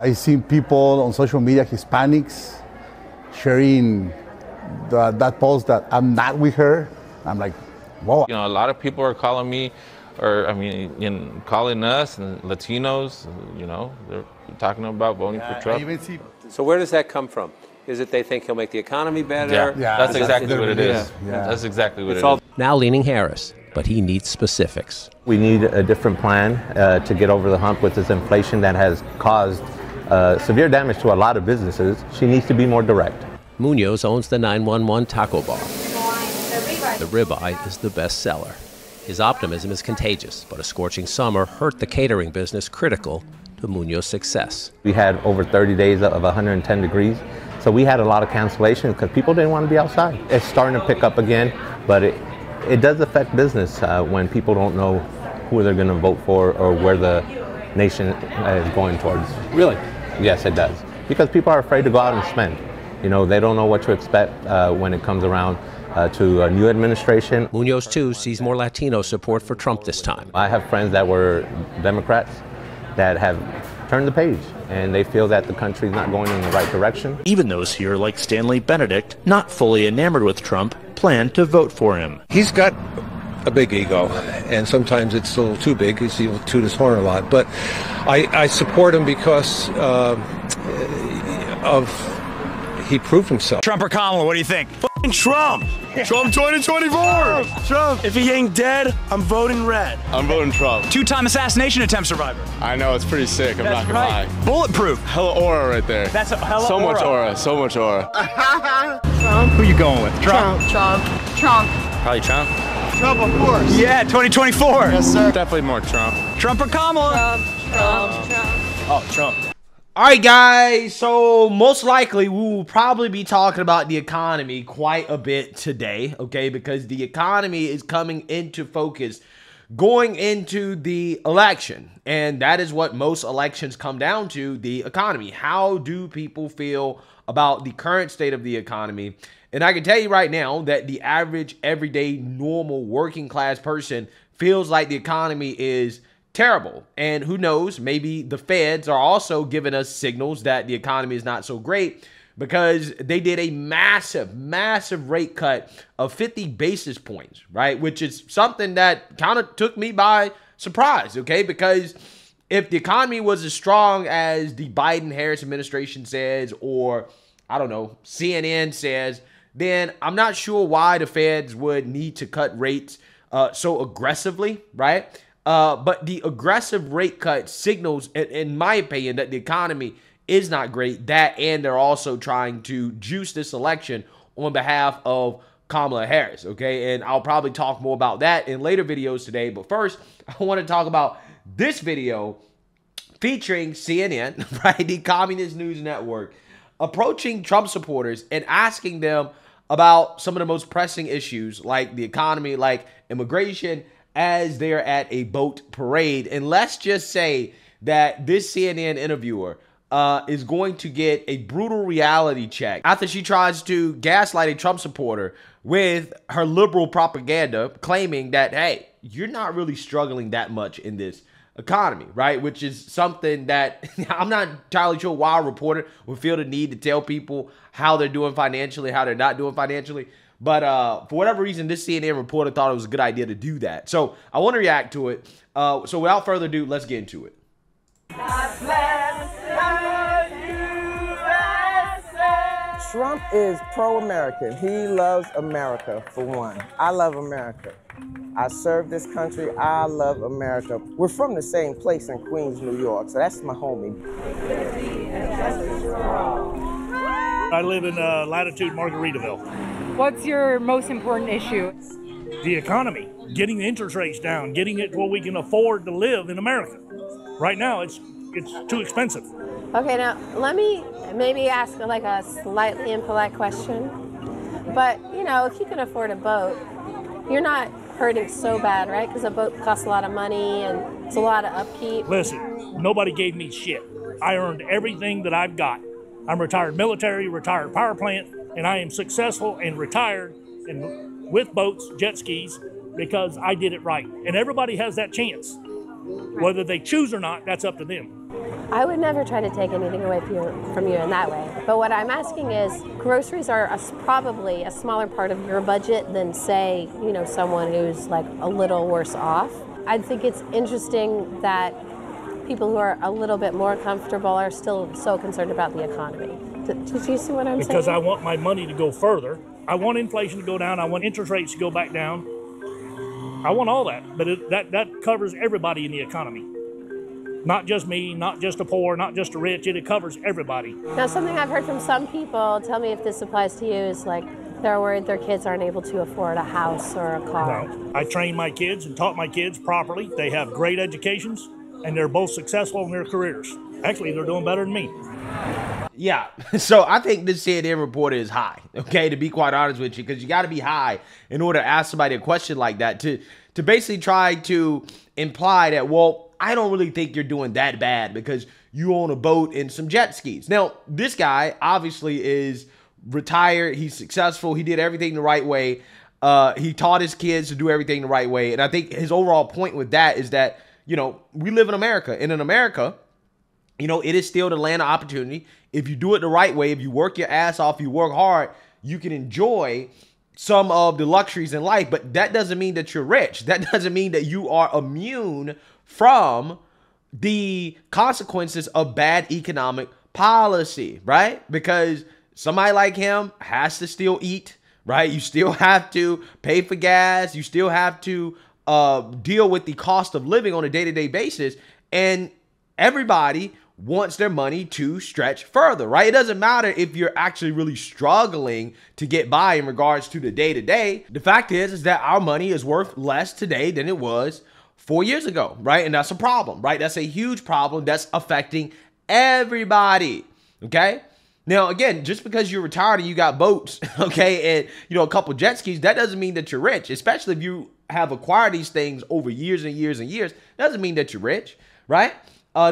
I see people on social media, Hispanics, sharing that post that I'm not with her. I'm like, whoa. You know, a lot of people are calling me, calling us and Latinos, you know, they're talking about voting for Trump. I even see. So where does that come from? Is it they think he'll make the economy better? Yeah, that's exactly what it is. Yeah. That's exactly what it is. Now leaning Harris, but he needs specifics. We need a different plan to get over the hump with this inflation that has caused severe damage to a lot of businesses. She needs to be more direct. Munoz owns the 911 Taco Bar. The ribeye is the best seller. His optimism is contagious, but a scorching summer hurt the catering business critical to Munoz's success. We had over 30 days of 110 degrees, so we had a lot of cancellations because people didn't want to be outside. It's starting to pick up again, but it does affect business when people don't know who they're going to vote for or where the nation is going towards. Really? Yes, it does. Because people are afraid to go out and spend. You know, they don't know what to expect when it comes around to a new administration. Munoz, too, sees more Latino support for Trump this time. I have friends that were Democrats that have turned the page, and they feel that the country is not going in the right direction. Even those here, like Stanley Benedict, not fully enamored with Trump, plan to vote for him. He's got a big ego, and sometimes it's a little too big. He'll toot his horn a lot. But I support him because he proved himself. Trump or Kamala, what do you think? F***ing Trump! Trump 2024! Trump! If he ain't dead, I'm voting red. I'm voting Trump. Two-time assassination attempt survivor. I know, it's pretty sick. I'm not gonna lie. Bulletproof. Hella aura right there. That's a hella so aura. much aura, so much aura. Trump. Who you going with? Trump. Trump. Trump. Probably Trump. Trump, of course. Yeah, 2024. Yes, sir. Definitely more Trump. Trump or Kamala? Trump. Oh, Trump. All right, guys, so most likely we will probably be talking about the economy quite a bit today, okay, because the economy is coming into focus going into the election, and that is what most elections come down to, the economy. How do people feel about the current state of the economy? And I can tell you right now that the average, everyday, normal, working class person feels like the economy is terrible. And who knows, maybe the feds are also giving us signals that the economy is not so great because they did a massive rate cut of 50 basis points, right? Which is something that kind of took me by surprise, okay? Because if the economy was as strong as the Biden-Harris administration says, or I don't know, CNN says, then I'm not sure why the feds would need to cut rates so aggressively, right? But the aggressive rate cut signals, in my opinion, that the economy is not great. That, and they're also trying to juice this election on behalf of Kamala Harris, okay? And I'll probably talk more about that in later videos today. But first, I want to talk about this video featuring CNN, right, the Communist News Network, approaching Trump supporters and asking them about some of the most pressing issues like the economy, like immigration, as they're at a boat parade. And let's just say that this CNN interviewer is going to get a brutal reality check after she tries to gaslight a Trump supporter with her liberal propaganda, claiming that, hey, you're not really struggling that much in this economy, right? Which is something that I'm not entirely sure why a reporter would feel the need to tell people how they're doing financially, how they're not doing financially. But for whatever reason, this CNN reporter thought it was a good idea to do that. So I want to react to it. So without further ado, let's get into it. Trump is pro-American. He loves America, for one. I love America. I serve this country. I love America. We're from the same place in Queens, New York, so that's my homie. I live in Latitude, Margaritaville. What's your most important issue? The economy, getting the interest rates down, getting it to where we can afford to live in America. Right now, it's too expensive. Okay, now let me maybe ask like a slightly impolite question. But, you know, if you can afford a boat, you're not hurting so bad, right? Because a boat costs a lot of money and it's a lot of upkeep. Listen, nobody gave me shit. I earned everything that I've got. I'm retired military, retired power plant, and I am successful and retired and with boats, jet skis, because I did it right. And everybody has that chance. Whether they choose or not, that's up to them. I would never try to take anything away from you in that way. But what I'm asking is, groceries are probably a smaller part of your budget than, say, you know, someone who's like a little worse off. I think it's interesting that people who are a little bit more comfortable are still so concerned about the economy. Did you see what I'm saying? Because I want my money to go further. I want inflation to go down. I want interest rates to go back down. I want all that. But that covers everybody in the economy. Not just me, not just the poor, not just the rich. It covers everybody. Now, something I've heard from some people, tell me if this applies to you, is like they're worried their kids aren't able to afford a house or a car. No. I trained my kids and taught my kids properly. They have great educations, and they're both successful in their careers. Actually, they're doing better than me. Yeah, so I think this CNN reporter is high, okay, to be quite honest with you, because you got to be high in order to ask somebody a question like that, to basically try to imply that, well, I don't really think you're doing that bad because you own a boat and some jet skis. Now, this guy obviously is retired. He's successful. He did everything the right way. He taught his kids to do everything the right way. And I think his overall point with that is that, you know, we live in America. And in America, you know, it is still the land of opportunity. If you do it the right way, if you work your ass off, you work hard, you can enjoy some of the luxuries in life. But that doesn't mean that you're rich. That doesn't mean that you are immune from the consequences of bad economic policy, right? Because somebody like him has to still eat, right? You still have to pay for gas. You still have to deal with the cost of living on a day-to-day basis. And everybody wants their money to stretch further, right? It doesn't matter if you're actually really struggling to get by in regards to the day-to-day. The fact is that our money is worth less today than it was 4 years ago, right? And that's a problem, right? That's a huge problem that's affecting everybody, okay? Now, again, just because you're retired and you got boats, okay, and, you know, a couple jet skis, that doesn't mean that you're rich, especially if you have acquired these things over years and years and years. Doesn't mean that you're rich, right?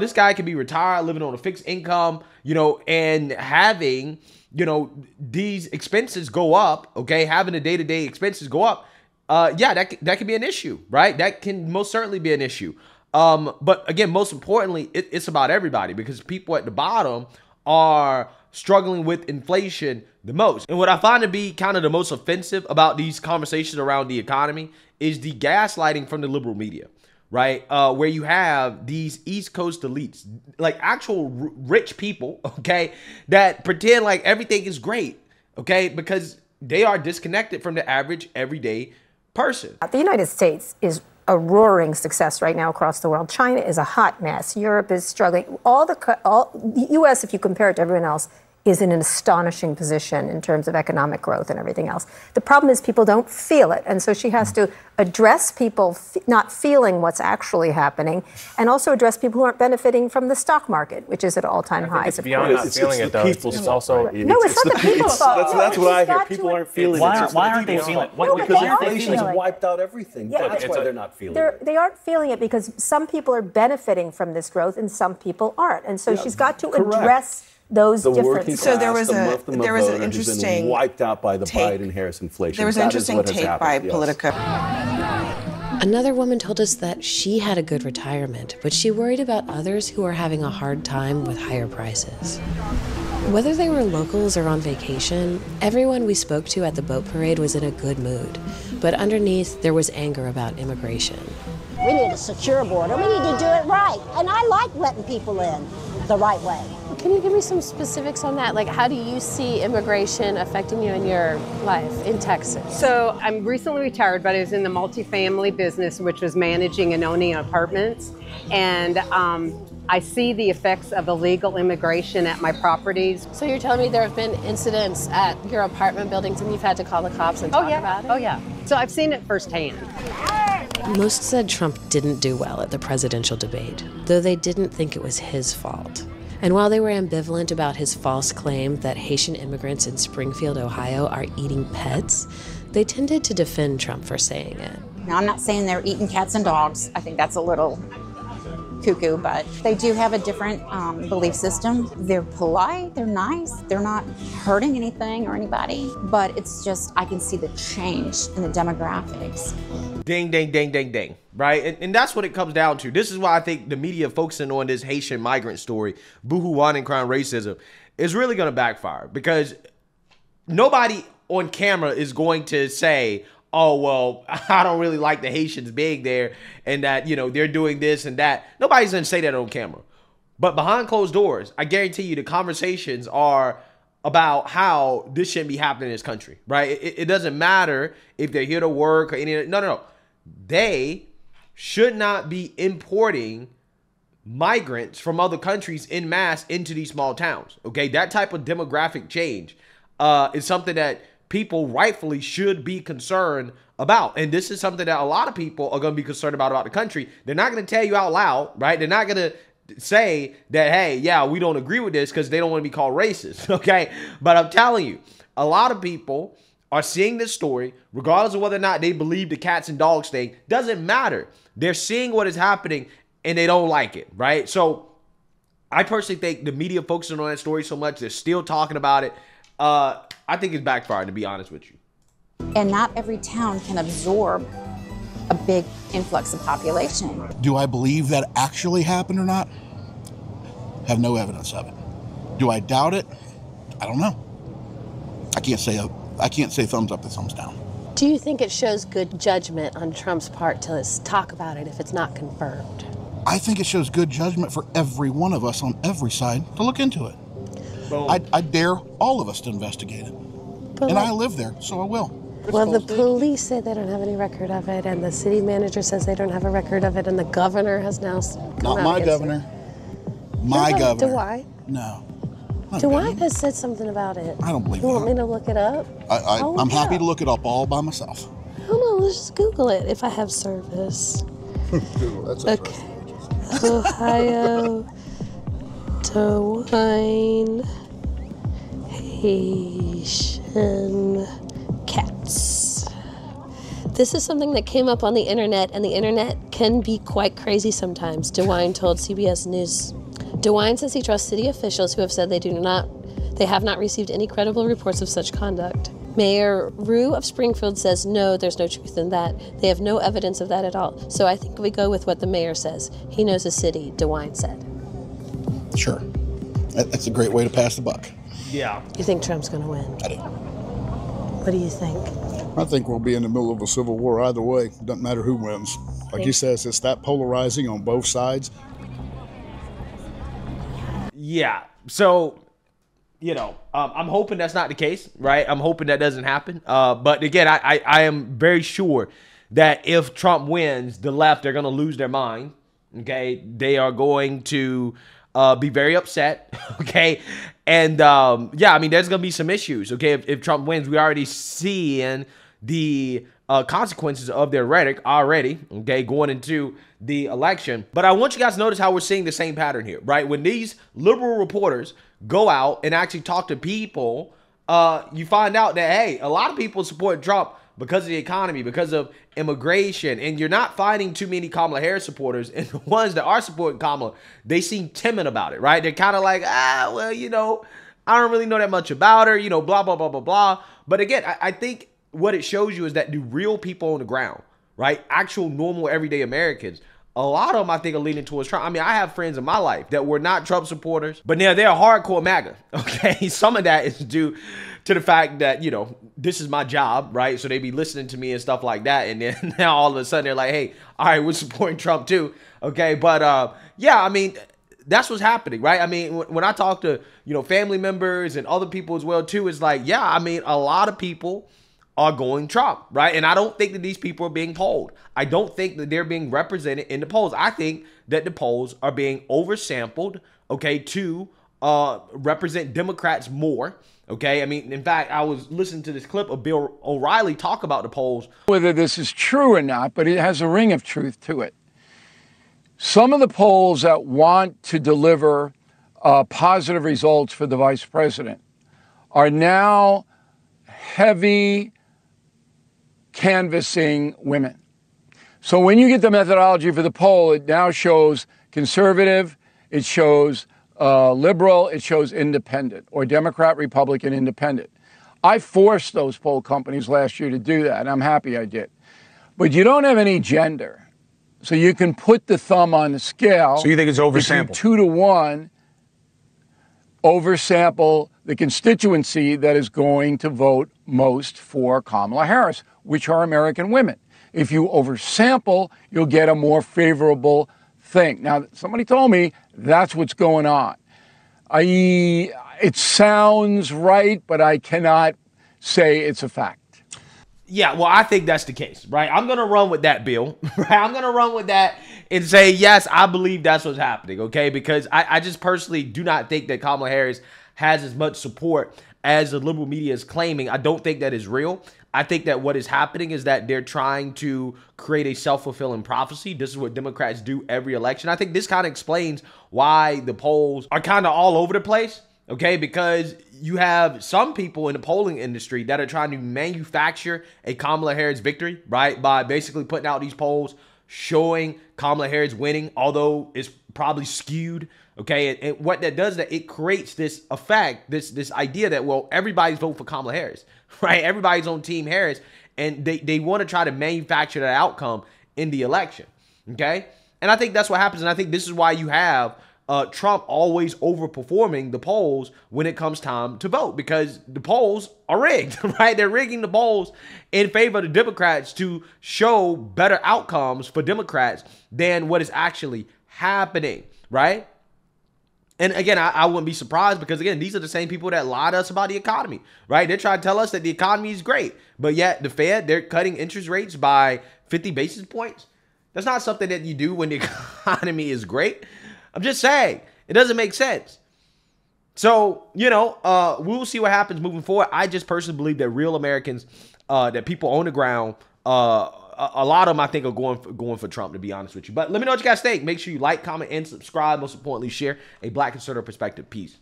This guy could be retired, living on a fixed income, you know, and having, you know, these expenses go up, okay, having the day-to-day expenses go up. Yeah, that can be an issue, right? That can most certainly be an issue. But again, most importantly, it's about everybody, because people at the bottom are struggling with inflation the most. And what I find to be kind of the most offensive about these conversations around the economy is the gaslighting from the liberal media, right? Where you have these East Coast elites, like actual rich people, okay, that pretend like everything is great, okay, because they are disconnected from the average everyday person. The United States is a roaring success right now across the world. China is a hot mess. Europe is struggling. The U.S., if you compare it to everyone else, is in an astonishing position in terms of economic growth and everything else. The problem is people don't feel it. And so she has to address people not feeling what's actually happening, and also address people who aren't benefiting from the stock market, which is at all-time highs. It's beyond not feeling it, though. It's also... No, it's not the people's fault. That's what I hear. People aren't feeling it. Why aren't they feeling it? Because inflation has wiped out everything. Yeah, that's why they're not feeling it. They aren't feeling it because some people are benefiting from this growth and some people aren't. And so she's got to address those differences. So there was an interesting wiped out by the Biden-Harris inflation. There was an interesting take by Politico. Another woman told us that she had a good retirement, but she worried about others who are having a hard time with higher prices. Whether they were locals or on vacation, everyone we spoke to at the boat parade was in a good mood. But underneath, there was anger about immigration. We need a secure border. We need to do it right. And I like letting people in the right way. Can you give me some specifics on that? Like, how do you see immigration affecting you in your life in Texas? So I'm recently retired, but I was in the multifamily business, which was managing and owning apartments. And I see the effects of illegal immigration at my properties. So you're telling me there have been incidents at your apartment buildings and you've had to call the cops and talk about it? Oh, yeah. So I've seen it firsthand. Most said Trump didn't do well at the presidential debate, though they didn't think it was his fault. And while they were ambivalent about his false claim that Haitian immigrants in Springfield, Ohio are eating pets, they tended to defend Trump for saying it. Now, I'm not saying they're eating cats and dogs. I think that's a little cuckoo, but they do have a different belief system. They're polite, they're nice, they're not hurting anything or anybody, but it's just, I can see the change in the demographics. Ding, ding, ding, ding, ding. Right? And that's what it comes down to. This is why I think the media focusing on this Haitian migrant story, boohoo, whine, and crying racism, is really going to backfire. Because nobody on camera is going to say, oh, well, I don't really like the Haitians being there and that, you know, they're doing this and that. Nobody's going to say that on camera. But behind closed doors, I guarantee you the conversations are about how this shouldn't be happening in this country, right? It doesn't matter if they're here to work or any. No. They should not be importing migrants from other countries en masse into these small towns, okay? That type of demographic change is something that people rightfully should be concerned about. And this is something that a lot of people are going to be concerned about the country. They're not going to tell you out loud, right? They're not going to say that, hey, yeah, we don't agree with this because they don't want to be called racist, okay? But I'm telling you, a lot of people are seeing this story, regardless of whether or not they believe the cats and dogs thing, doesn't matter. They're seeing what is happening and they don't like it, right? So I personally think the media focusing on that story so much, they're still talking about it. I think it's backfired, to be honest with you. And not every town can absorb a big influx of population. Do I believe that actually happened or not? Have no evidence of it. Do I doubt it? I don't know. I can't say thumbs up or thumbs down. Do you think it shows good judgment on Trump's part to talk about it if it's not confirmed? I think it shows good judgment for every one of us on every side to look into it. I dare all of us to investigate it. But and I live there, so I will. Well, the police say they don't have any record of it, and the city manager says they don't have a record of it, and the governor has now come Not out my against governor. it. My governor. DeWine? No. DeWine has said something about it. I don't believe You that. want me to look it up? I'm happy to look it up all by myself. Hold on, let's just Google it if I have service. Google, that's okay. Ohio DeWine Haitian cats. This is something that came up on the internet, and the internet can be quite crazy sometimes, DeWine told CBS News. DeWine says he trusts city officials who have said they have not received any credible reports of such conduct. Mayor Rue of Springfield says no, there's no truth in that. They have no evidence of that at all. So I think we go with what the mayor says. He knows the city, DeWine said. Sure. That's a great way to pass the buck. Yeah. You think Trump's going to win? I do. What do you think? I think we'll be in the middle of a civil war either way. Doesn't matter who wins. Like he says, it's that polarizing on both sides. Yeah. So, you know, I'm hoping that's not the case, right? I'm hoping that doesn't happen. But again, I am very sure that if Trump wins, the left, they're going to lose their mind. Okay. They are going to be very upset. Okay. And yeah, I mean, there's going to be some issues. Okay. If Trump wins, we already see the consequences of their rhetoric already, okay, going into the election. But I want you guys to notice how we're seeing the same pattern here, right? When these liberal reporters go out and actually talk to people, you find out that, hey, a lot of people support Trump because of the economy, because of immigration, and you're not finding too many Kamala Harris supporters. And the ones that are supporting Kamala, they seem timid about it, right? They're kind of like, well, you know, I don't really know that much about her, you know, blah, blah, blah, blah, blah. But again, I think what it shows you is that the real people on the ground, right, actual normal everyday Americans, a lot of them I think are leaning towards Trump. I mean, I have friends in my life that were not Trump supporters, but now they're hardcore MAGA, okay? Some of that is due to the fact that, you know, this is my job, right? So they be listening to me and stuff like that, and then now all of a sudden they're like, hey, all right, we're supporting Trump too, okay? But yeah, I mean, that's what's happening, right? I mean, when I talk to, you know, family members and other people as well too, it's like, yeah, I mean, a lot of people are going Trump, right? And I don't think that these people are being polled. I don't think that they're being represented in the polls. I think that the polls are being oversampled, okay, to represent Democrats more, okay? I mean, in fact, I was listening to this clip of Bill O'Reilly talk about the polls. Whether this is true or not, but it has a ring of truth to it. Some of the polls that want to deliver positive results for the vice president are now heavy canvassing women. So when you get the methodology for the poll, it now shows conservative, it shows liberal, it shows independent, or Democrat, Republican, independent. I forced those poll companies last year to do that, and I'm happy I did. but you don't have any gender. So you can put the thumb on the scale. So you think it's oversampled? 2 to 1, oversample the constituency that is going to vote most for Kamala Harris, which are American women. If you oversample, you'll get a more favorable thing. Now, somebody told me that's what's going on. It sounds right, but I cannot say it's a fact. Yeah, well, I think that's the case, right? I'm going to run with that, Bill. Right? I'm going to run with that and say, yes, I believe that's what's happening, okay? Because I just personally do not think that Kamala Harris has as much support as the liberal media is claiming. I don't think that is real. I think that what is happening is that they're trying to create a self-fulfilling prophecy. This is what Democrats do every election. I think this kind of explains why the polls are kind of all over the place. Okay, because you have some people in the polling industry that are trying to manufacture a Kamala Harris victory, right? By basically putting out these polls showing Kamala Harris winning, although it's probably skewed. Okay, and what that does is that it creates this effect, this idea that, well, everybody's voting for Kamala Harris, right? Everybody's on Team Harris, and they want to try to manufacture that outcome in the election. Okay, and I think that's what happens, and I think this is why you have Trump always overperforming the polls when it comes time to vote, because the polls are rigged, right? They're rigging the polls in favor of the Democrats to show better outcomes for Democrats than what is actually happening, right? And again, I wouldn't be surprised because, again, these are the same people that lie to us about the economy, right? They're trying to tell us that the economy is great, but yet the Fed, they're cutting interest rates by 50 basis points. That's not something that you do when the economy is great. I'm just saying, it doesn't make sense. So, you know, we'll see what happens moving forward. I just personally believe that real Americans, that people on the ground, a lot of them, I think, are going for Trump, to be honest with you. But let me know what you guys think. Make sure you like, comment, and subscribe. Most importantly, share a Black conservative perspective. Peace.